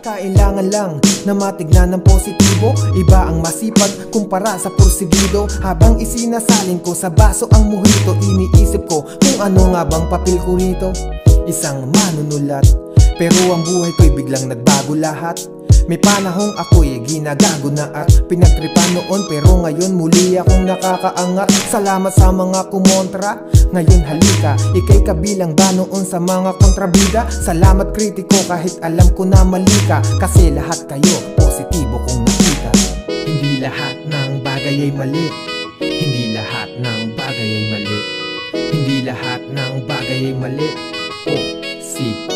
Kailangan lang na matignan ng positibo. Iba ang masipag kumpara sa porsigido. Habang isinasalin ko sa baso ang mojito, iniisip ko kung ano nga bang papel ko rito. Isang manunulat, pero ang buhay ko'y biglang nagbago lahat. May panahong ako'y ginagago na at pinagtripan noon, pero ngayon muli akong nakakaangat. Salamat sa mga kumontra, ngayon halika, ika'y kabilang ba noon sa mga kontrabida? Salamat kritiko kahit alam ko na mali ka, kasi lahat kayo positibo kong nakita. Hindi lahat ng bagay ay mali, hindi lahat ng bagay ay mali, hindi lahat ng bagay ay mali. Positibo.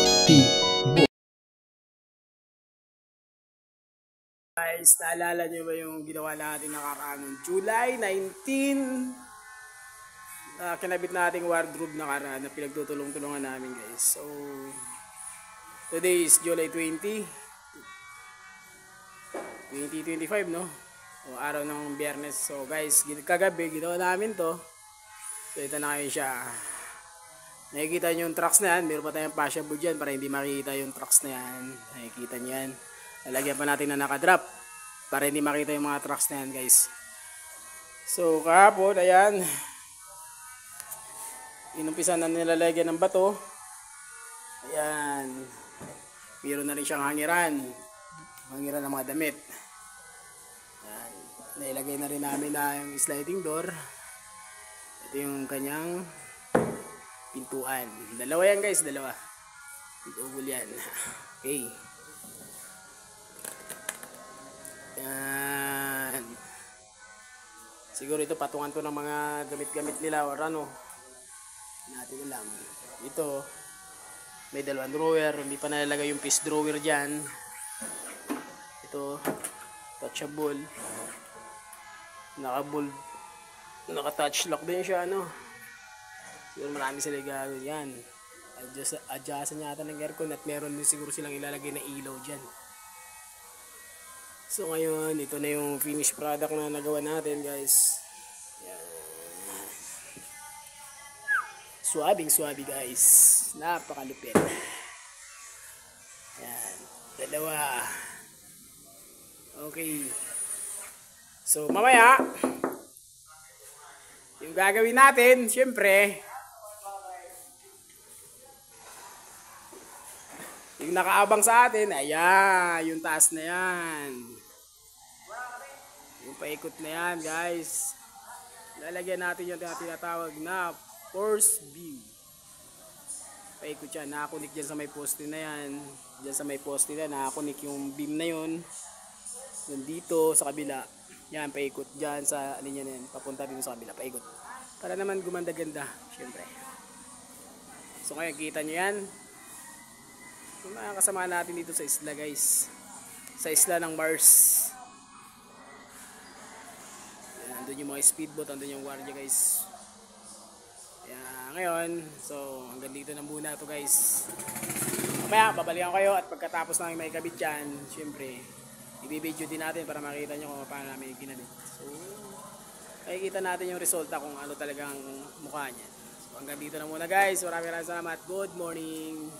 Guys, naalala nyo ba yung ginawa natin nakaraan ng July 19? Kinabit nating wardrobe nakaraan na pinagtutulong-tulungan namin, guys. So, today is July 20, 2025, no? O araw ng Biyernes. So, guys, kagabi ginawa namin to. So, ito na kayo siya. Nakikita nyo yung trucks na yan. Meron pa tayong fascia board dyan para hindi makita yung trucks na yan. Nakikita nyo yan. Lalagyan pa natin na nakadrop para hindi makita yung mga trucks na yan, guys. So kahapon, ayan, inumpisa na nilalagyan ng bato. Ayan, meron na rin siyang hangiran ng mga damit. Ayan, nailagay na rin namin na yung sliding door. Ito yung kanyang pintuan. Dalawa yan, guys, dalawa. Double yan. Okay. Yan. Siguro ito patungan to ng mga gamit-gamit nila or ano. Natin alam. Ito may dalawang drawer, hindi pa nalalagay yung piece drawer diyan. Ito touchable. Naka-touch lock din siya, ano. Siguro marami sila gagawin yan. Adjustan yata ng aircon at meron din siguro silang ilalagay na ilaw diyan. So ngayon, ito na yung finished product na nagawa natin, guys. Yan. Suwabing-suwabi, guys. Napakalupit. Yan. Dalawa. Okay. So mamaya, yung gagawin natin, syempre, yung nakaabang sa atin, ayan, yung taas na yan. Yung paikot na yan, guys. Lalagyan natin yung tinatawag na force beam. Paikot yan, nakakunik dyan sa may poste na yan. Dyan sa may poste na, nakakunik yung beam na yun. Yung dito, sa kabila. Yan, paikot dyan sa linya na yan. Papunta dito sa kabila, paikot. Para naman gumanda-ganda, syempre. So ngayon, kita nyo yan. Yung mga kasama natin dito sa isla, guys, sa isla ng Mars. Yan, andun yung mga speedboat, andun yung guardia, guys. Yan, ngayon, so hanggang dito na muna to, guys. Mamaya babalikan kayo at pagkatapos namin may kabit yan, syempre i-video din natin para makita nyo kung paano namin ginamit. So makikita natin yung resulta kung ano talagang mukha niya. So hanggang dito na muna, guys. Maraming salamat. Good morning.